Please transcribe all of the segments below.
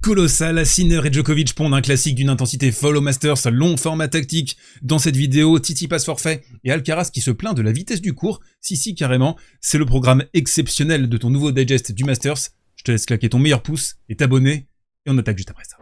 Colossal, Sinner et Djokovic pondent un classique d'une intensité folle au Masters, long format tactique. Dans cette vidéo, Tsitsipas forfait et Alcaraz qui se plaint de la vitesse du cours. Si, carrément, c'est le programme exceptionnel de ton nouveau digest du Masters. Je te laisse claquer ton meilleur pouce et t'abonner, et on attaque juste après ça.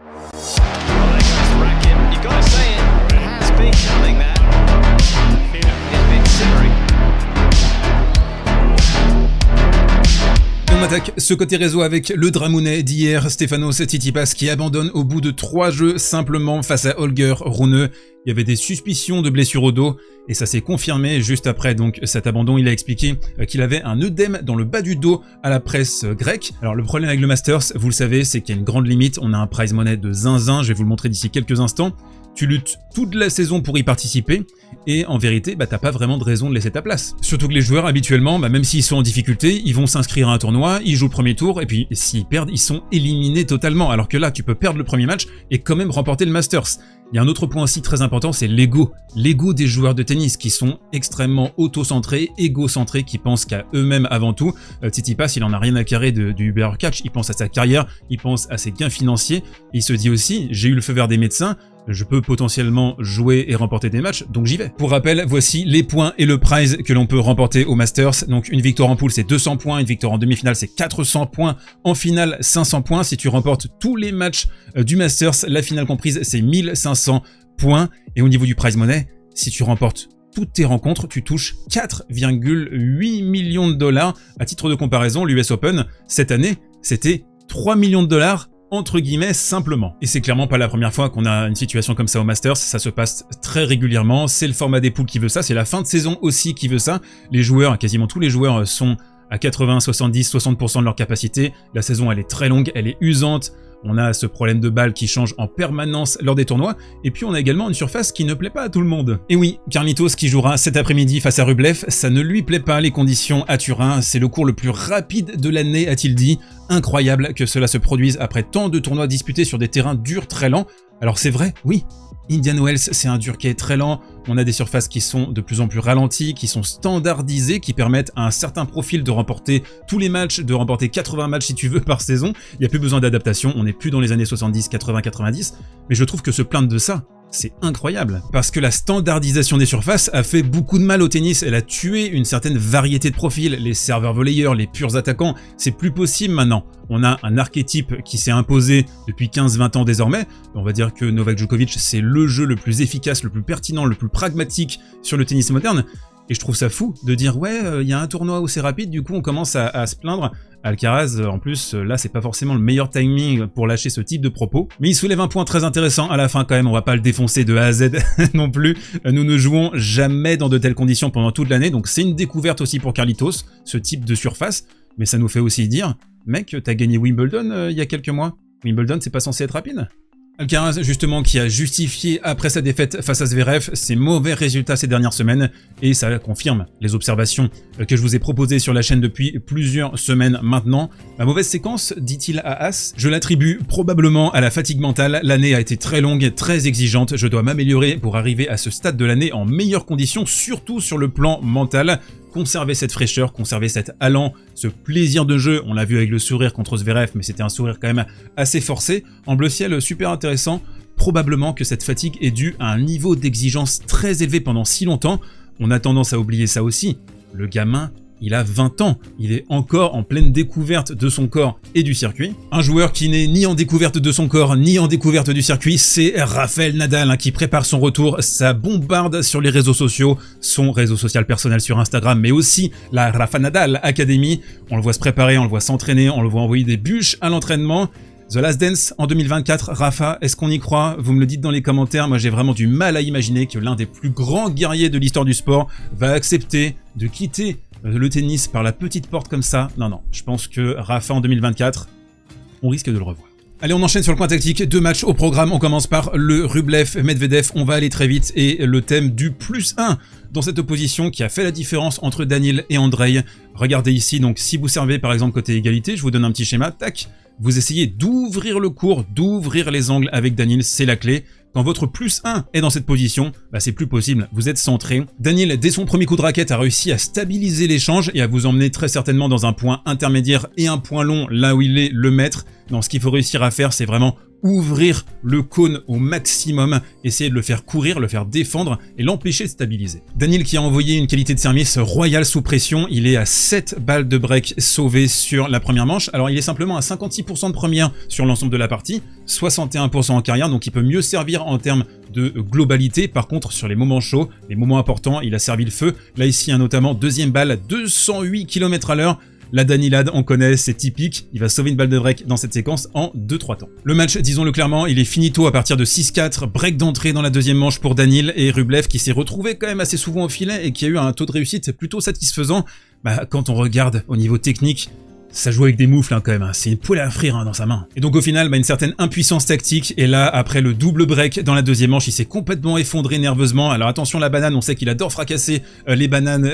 On attaque ce côté réseau avec le Dramounet d'hier, Stefanos Tsitsipas qui abandonne au bout de 3 jeux simplement face à Holger Rune. Il y avait des suspicions de blessure au dos et ça s'est confirmé juste après donc cet abandon. Il a expliqué qu'il avait un œdème dans le bas du dos à la presse grecque. Alors le problème avec le Masters, vous le savez, c'est qu'il y a une grande limite. On a un prize money de zinzin, je vais vous le montrer d'ici quelques instants. Tu luttes toute la saison pour y participer, et en vérité, t'as pas vraiment de raison de laisser ta place. Surtout que les joueurs, habituellement, même s'ils sont en difficulté, ils vont s'inscrire à un tournoi, ils jouent le premier tour, et puis s'ils perdent, ils sont éliminés totalement. Alors que là, tu peux perdre le premier match et quand même remporter le Masters. Il y a un autre point aussi très important, c'est l'ego. L'ego des joueurs de tennis qui sont extrêmement auto-centrés, égocentrés, qui pensent qu'à eux-mêmes avant tout. Tsitsipas, il en a rien à carrer du Uber Catch, il pense à sa carrière, il pense à ses gains financiers. Il se dit aussi, j'ai eu le feu vert des médecins, je peux potentiellement jouer et remporter des matchs, donc j'y vais. Pour rappel, voici les points et le prize que l'on peut remporter au Masters. Donc une victoire en poule, c'est 200 points, une victoire en demi-finale, c'est 400 points, en finale, 500 points. Si tu remportes tous les matchs du Masters, la finale comprise, c'est 1500 points. Et au niveau du prize money, si tu remportes toutes tes rencontres, tu touches 4,8 millions de dollars. À titre de comparaison, l'US Open, cette année, c'était 3 millions de dollars entre guillemets simplement. Et c'est clairement pas la première fois qu'on a une situation comme ça au Masters, ça se passe très régulièrement, c'est le format des poules qui veut ça, c'est la fin de saison aussi qui veut ça. Les joueurs, quasiment tous les joueurs sont à 80, 70, 60% de leur capacité, la saison elle est très longue, elle est usante. On a ce problème de balle qui change en permanence lors des tournois, et puis on a également une surface qui ne plaît pas à tout le monde. Et oui, Carlitos qui jouera cet après-midi face à Rublev, ça ne lui plaît pas les conditions à Turin, c'est le cours le plus rapide de l'année a-t-il dit. Incroyable que cela se produise après tant de tournois disputés sur des terrains durs très lents. Alors c'est vrai, oui, Indian Wells, c'est un dur qui est très lent, on a des surfaces qui sont de plus en plus ralenties, qui sont standardisées, qui permettent à un certain profil de remporter tous les matchs, de remporter 80 matchs si tu veux par saison. Il n'y a plus besoin d'adaptation, on n'est plus dans les années 70, 80, 90, mais je trouve que se plaindre de ça, c'est incroyable. Parce que la standardisation des surfaces a fait beaucoup de mal au tennis, elle a tué une certaine variété de profils, les serveurs volleyeurs, les purs attaquants, c'est plus possible maintenant. On a un archétype qui s'est imposé depuis 15-20 ans désormais. On va dire que Novak Djokovic, c'est le jeu le plus efficace, le plus pertinent, le plus pragmatique sur le tennis moderne. Et je trouve ça fou de dire ouais, il y a un tournoi où c'est rapide, du coup on commence à se plaindre. Alcaraz, en plus, là c'est pas forcément le meilleur timing pour lâcher ce type de propos. Mais il soulève un point très intéressant à la fin quand même, on va pas le défoncer de A à Z non plus. Nous ne jouons jamais dans de telles conditions pendant toute l'année, donc c'est une découverte aussi pour Carlitos, ce type de surface. Mais ça nous fait aussi dire, mec, t'as gagné Wimbledon il y a quelques mois. Wimbledon, c'est pas censé être rapide ? Alcaraz, justement, qui a justifié après sa défaite face à Zverev ses mauvais résultats ces dernières semaines, et ça confirme les observations que je vous ai proposées sur la chaîne depuis plusieurs semaines maintenant. Ma mauvaise séquence, dit-il à As, je l'attribue probablement à la fatigue mentale. L'année a été très longue, très exigeante, je dois m'améliorer pour arriver à ce stade de l'année en meilleures conditions, surtout sur le plan mental. Conserver cette fraîcheur, conserver cet allant, ce plaisir de jeu, on l'a vu avec le sourire contre Zverev, mais c'était un sourire quand même assez forcé. En bleu ciel, super intéressant, probablement que cette fatigue est due à un niveau d'exigence très élevé pendant si longtemps. On a tendance à oublier ça aussi, le gamin, il a 20 ans, il est encore en pleine découverte de son corps et du circuit. Un joueur qui n'est ni en découverte de son corps, ni en découverte du circuit, c'est Rafael Nadal qui prépare son retour, ça bombarde sur les réseaux sociaux, son réseau social personnel sur Instagram, mais aussi la Rafa Nadal Academy. On le voit se préparer, on le voit s'entraîner, on le voit envoyer des bûches à l'entraînement. The Last Dance en 2024, Rafa, est-ce qu'on y croit? Vous me le dites dans les commentaires, moi j'ai vraiment du mal à imaginer que l'un des plus grands guerriers de l'histoire du sport va accepter de quitter le tennis par la petite porte comme ça. Non, je pense que Rafa en 2024, on risque de le revoir. Allez, on enchaîne sur le point tactique, 2 matchs au programme, on commence par le Rublev-Medvedev, on va aller très vite, et le thème du +1 dans cette opposition qui a fait la différence entre Daniil et Andrei. Regardez ici, donc si vous servez par exemple côté égalité, je vous donne un petit schéma, tac, vous essayez d'ouvrir le cours, d'ouvrir les angles avec Daniil, c'est la clé. Quand votre +1 est dans cette position, c'est plus possible, vous êtes centré. Daniil, dès son premier coup de raquette, a réussi à stabiliser l'échange et à vous emmener très certainement dans un point intermédiaire et un point long, là où il est le maître. Non, ce qu'il faut réussir à faire, c'est vraiment ouvrir le cône au maximum, essayer de le faire courir, le faire défendre et l'empêcher de stabiliser. Daniil qui a envoyé une qualité de service royale sous pression, il est à 7 balles de break sauvées sur la première manche. Alors il est simplement à 56% de première sur l'ensemble de la partie, 61% en carrière, donc il peut mieux servir en termes de globalité. Par contre, sur les moments chauds, les moments importants, il a servi le feu. Là ici, notamment, deuxième balle, 208 km/h. La Danilade, on connaît, c'est typique, il va sauver une balle de break dans cette séquence en 2-3 temps. Le match, disons-le clairement, il est finito à partir de 6-4, break d'entrée dans la deuxième manche pour Daniil et Rublev qui s'est retrouvé quand même assez souvent au filet et qui a eu un taux de réussite plutôt satisfaisant. Quand on regarde au niveau technique, ça joue avec des moufles quand même, c'est une poêle à frire dans sa main. Et donc au final, une certaine impuissance tactique, et là, après le double break dans la deuxième manche, il s'est complètement effondré nerveusement. Alors attention la banane, on sait qu'il adore fracasser les bananes,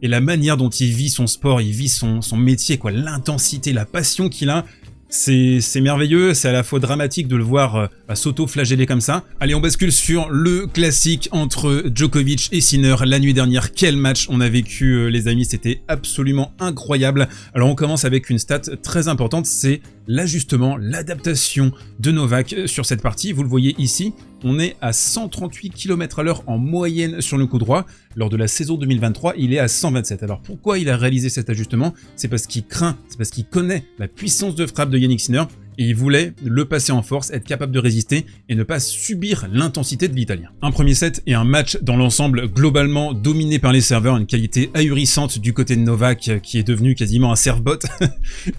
et la manière dont il vit son sport, il vit son métier, quoi, l'intensité, la passion qu'il a, c'est merveilleux, c'est à la fois dramatique de le voir s'auto-flageller comme ça. Allez, on bascule sur le classique entre Djokovic et Sinner. La nuit dernière, quel match on a vécu les amis, c'était absolument incroyable. Alors on commence avec une stat très importante, c'est l'ajustement, l'adaptation de Novak sur cette partie. Vous le voyez ici, on est à 138 km/h en moyenne sur le coup droit. Lors de la saison 2023, il est à 127. Alors pourquoi il a réalisé cet ajustement? C'est parce qu'il craint, c'est parce qu'il connaît la puissance de frappe de Jannik Sinner et il voulait le passer en force, être capable de résister et ne pas subir l'intensité de l'Italien. Un premier set et un match dans l'ensemble globalement dominé par les serveurs, une qualité ahurissante du côté de Novak qui est devenu quasiment un serve-bot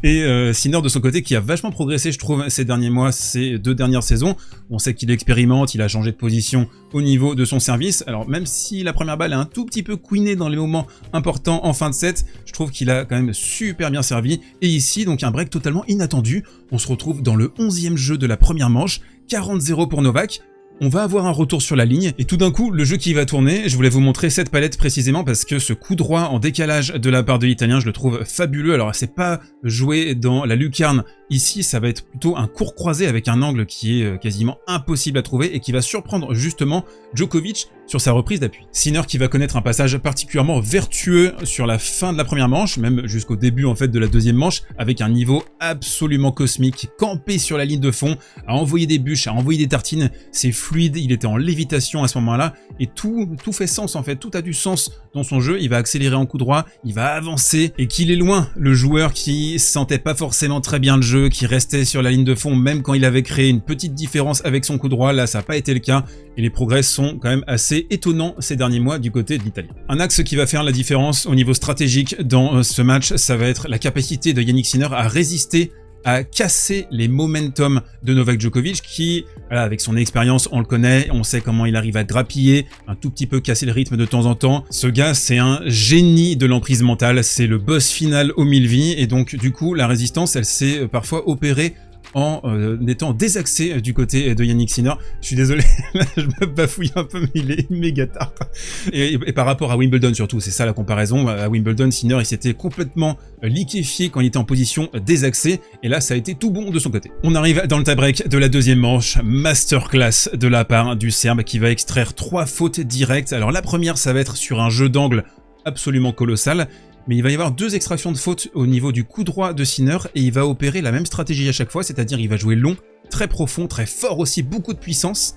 et Sinner de son côté qui a vachement progressé je trouve ces derniers mois, ces 2 dernières saisons. On sait qu'il expérimente, il a changé de position au niveau de son service. Alors même si la première balle est un tout petit peu queenée dans les moments importants en fin de set, je trouve qu'il a quand même super bien servi. Et ici donc un break totalement inattendu, on se retrouve dans le 11e jeu de la première manche, 40-0 pour Novak. On va avoir un retour sur la ligne, et tout d'un coup, le jeu qui va tourner, je voulais vous montrer cette palette précisément parce que ce coup droit en décalage de la part de l'Italien, je le trouve fabuleux. Alors c'est pas joué dans la lucarne, ici ça va être plutôt un court croisé avec un angle qui est quasiment impossible à trouver et qui va surprendre justement Djokovic sur sa reprise d'appui. Sinner qui va connaître un passage particulièrement vertueux sur la fin de la première manche, même jusqu'au début en fait de la deuxième manche, avec un niveau absolument cosmique, campé sur la ligne de fond, à envoyer des bûches, à envoyer des tartines, c'est fluide, il était en lévitation à ce moment-là, et tout fait sens en fait, tout a du sens dans son jeu. Il va accélérer en coup droit, il va avancer, et qu'il est loin le joueur qui sentait pas forcément très bien le jeu, qui restait sur la ligne de fond même quand il avait créé une petite différence avec son coup droit. Là ça n'a pas été le cas, et les progrès sont quand même assez étonnants ces derniers mois du côté de l'Italien. Un axe qui va faire la différence au niveau stratégique dans ce match, ça va être la capacité de Jannik Sinner à résister, à casser les momentum de Novak Djokovic qui, voilà, avec son expérience, on le connaît, on sait comment il arrive à grappiller, un tout petit peu casser le rythme de temps en temps. Ce gars, c'est un génie de l'emprise mentale, c'est le boss final aux 1000 vies, et donc du coup, la résistance, elle s'est parfois opérée en étant désaxé du côté de Jannik Sinner. Je suis désolé, là, je me bafouille un peu, mais il est méga tard. Et par rapport à Wimbledon surtout, c'est ça la comparaison. À Wimbledon, Sinner, il s'était complètement liquéfié quand il était en position désaxée, et là, ça a été tout bon de son côté. On arrive dans le tie-break de la deuxième manche, masterclass de la part du Serbe qui va extraire 3 fautes directes. Alors la première, ça va être sur un jeu d'angle absolument colossal, mais il va y avoir 2 extractions de fautes au niveau du coup droit de Sinner, et il va opérer la même stratégie à chaque fois, c'est-à-dire il va jouer long, très profond, très fort aussi, beaucoup de puissance,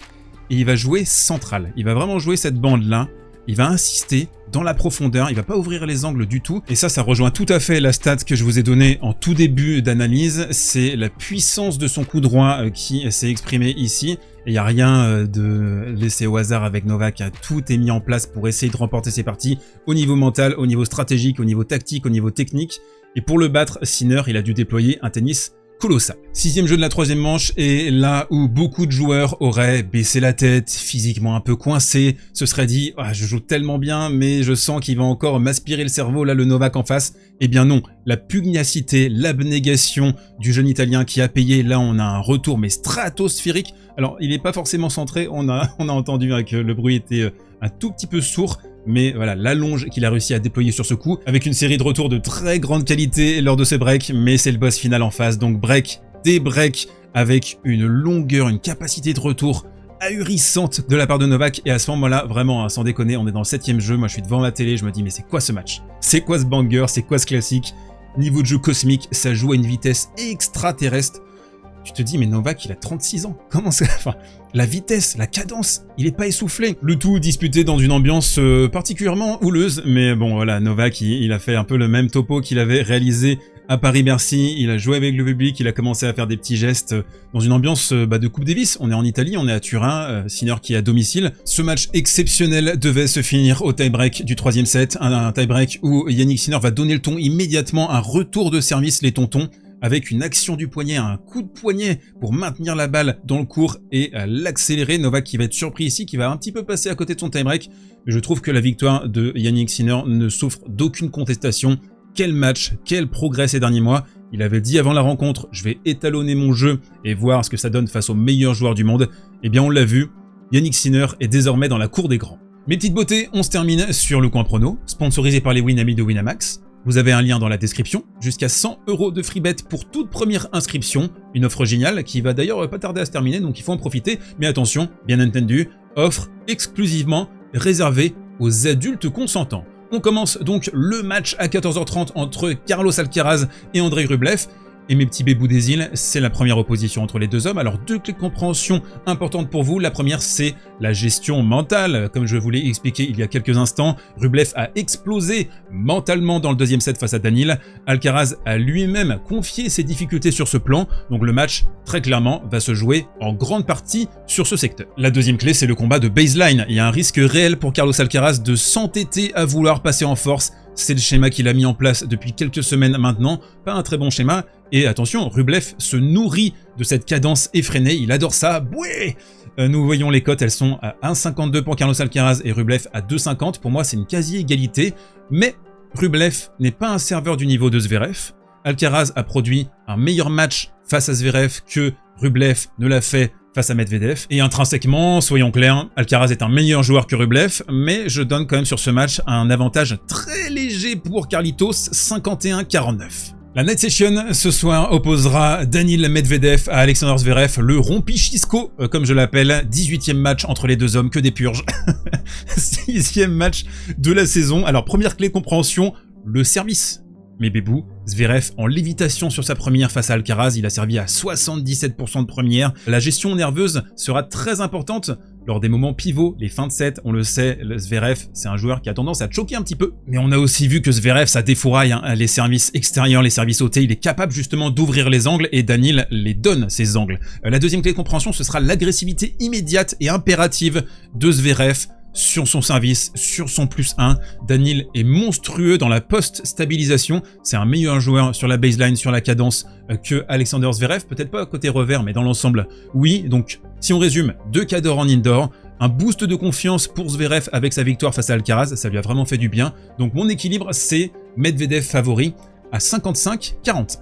et il va jouer central. Il va vraiment jouer cette bande-là, il va insister dans la profondeur, il va pas ouvrir les angles du tout, et ça rejoint tout à fait la stat que je vous ai donnée en tout début d'analyse, c'est la puissance de son coup droit qui s'est exprimée ici. Il n'y a rien de laissé au hasard avec Novak, tout est mis en place pour essayer de remporter ses parties au niveau mental, au niveau stratégique, au niveau tactique, au niveau technique. Et pour le battre, Sinner, il a dû déployer un tennis colossal. 6e jeu de la 3e manche, et là où beaucoup de joueurs auraient baissé la tête, physiquement un peu coincés, se seraient dit ah, je joue tellement bien mais je sens qu'il va encore m'aspirer le cerveau là le Novak en face. Eh bien non, la pugnacité, l'abnégation du jeune Italien qui a payé, là on a un retour mais stratosphérique. Alors il n'est pas forcément centré, on a entendu que le bruit était un tout petit peu sourd, mais voilà, l'allonge qu'il a réussi à déployer sur ce coup, avec une série de retours de très grande qualité lors de ce break, mais c'est le boss final en face, donc break, des breaks, avec une longueur, une capacité de retour ahurissante de la part de Novak, et à ce moment-là, vraiment, sans déconner, on est dans le 7e jeu, moi je suis devant ma télé, je me dis mais c'est quoi ce match? C'est quoi ce banger? C'est quoi ce classique? Niveau de jeu cosmique, ça joue à une vitesse extraterrestre. Tu te dis, mais Novak, il a 36 ans. Comment ça... Enfin, la vitesse, la cadence, il est pas essoufflé. Le tout disputé dans une ambiance particulièrement houleuse. Mais bon, voilà, Novak, il a fait un peu le même topo qu'il avait réalisé à Paris-Bercy. Il a joué avec le public, il a commencé à faire des petits gestes dans une ambiance de Coupe Davis. On est en Italie, on est à Turin, Sinner qui est à domicile. Ce match exceptionnel devait se finir au tie-break du 3e set. Un tie-break où Yannick Sinner va donner le ton immédiatement, un retour de service, les tontons, avec une action du poignet, un coup de poignet pour maintenir la balle dans le court et l'accélérer. Novak qui va être surpris ici, qui va un petit peu passer à côté de son tie-break. Mais je trouve que la victoire de Yannick Sinner ne souffre d'aucune contestation. Quel match, quel progrès ces derniers mois. Il avait dit avant la rencontre, je vais étalonner mon jeu et voir ce que ça donne face aux meilleurs joueurs du monde. Eh bien on l'a vu, Yannick Sinner est désormais dans la cour des grands. Mes petites beautés, on se termine sur le coin prono, sponsorisé par les Winamax de Winamax. Vous avez un lien dans la description, jusqu'à 100 € de free bet pour toute première inscription. Une offre géniale qui va d'ailleurs pas tarder à se terminer, donc il faut en profiter. Mais attention, bien entendu, offre exclusivement réservée aux adultes consentants. On commence donc le match à 14h30 entre Carlos Alcaraz et Andrei Rublev. Et mes petits bébous des îles, c'est la première opposition entre les deux hommes. Alors 2 clés de compréhension importantes pour vous. La première, c'est la gestion mentale. Comme je vous l'ai expliqué il y a quelques instants, Rublev a explosé mentalement dans le 2e set face à Daniil. Alcaraz a lui-même confié ses difficultés sur ce plan. Donc le match, très clairement, va se jouer en grande partie sur ce secteur. La deuxième clé, c'est le combat de baseline. Il y a un risque réel pour Carlos Alcaraz de s'entêter à vouloir passer en force. C'est le schéma qu'il a mis en place depuis quelques semaines maintenant. Pas un très bon schéma. Et attention, Rublev se nourrit de cette cadence effrénée. Il adore ça. Boué! Nous voyons les cotes, elles sont à 1,52 pour Carlos Alcaraz et Rublev à 2,50. Pour moi, c'est une quasi-égalité. Mais Rublev n'est pas un serveur du niveau de Zverev. Alcaraz a produit un meilleur match face à Zverev que Rublev ne l'a fait face à Medvedev. Et intrinsèquement, soyons clairs, Alcaraz est un meilleur joueur que Rublev, mais je donne quand même sur ce match un avantage très léger pour Carlitos, 51-49. La Night Session ce soir opposera Daniil Medvedev à Alexander Zverev, le rompichisco, comme je l'appelle, 18e match entre les deux hommes, que des purges. 6e match de la saison. Alors première clé de compréhension, le service. Mais bébou, Zverev en lévitation sur sa première face à Alcaraz, il a servi à 77% de première. La gestion nerveuse sera très importante lors des moments pivots, les fins de set, on le sait, le Zverev, c'est un joueur qui a tendance à choquer un petit peu. Mais on a aussi vu que Zverev, ça défouraille, hein, les services extérieurs, les services ôtés, il est capable justement d'ouvrir les angles et Daniil les donne, ces angles. La deuxième clé de compréhension, ce sera l'agressivité immédiate et impérative de Zverev sur son service, sur son +1. Daniil est monstrueux dans la post-stabilisation. C'est un meilleur joueur sur la baseline, sur la cadence que Alexander Zverev. Peut-être pas à côté revers, mais dans l'ensemble, oui. Donc, si on résume, 2 cas d'or en indoor, un boost de confiance pour Zverev avec sa victoire face à Alcaraz, ça lui a vraiment fait du bien. Donc, mon équilibre, c'est Medvedev favori à 55-45.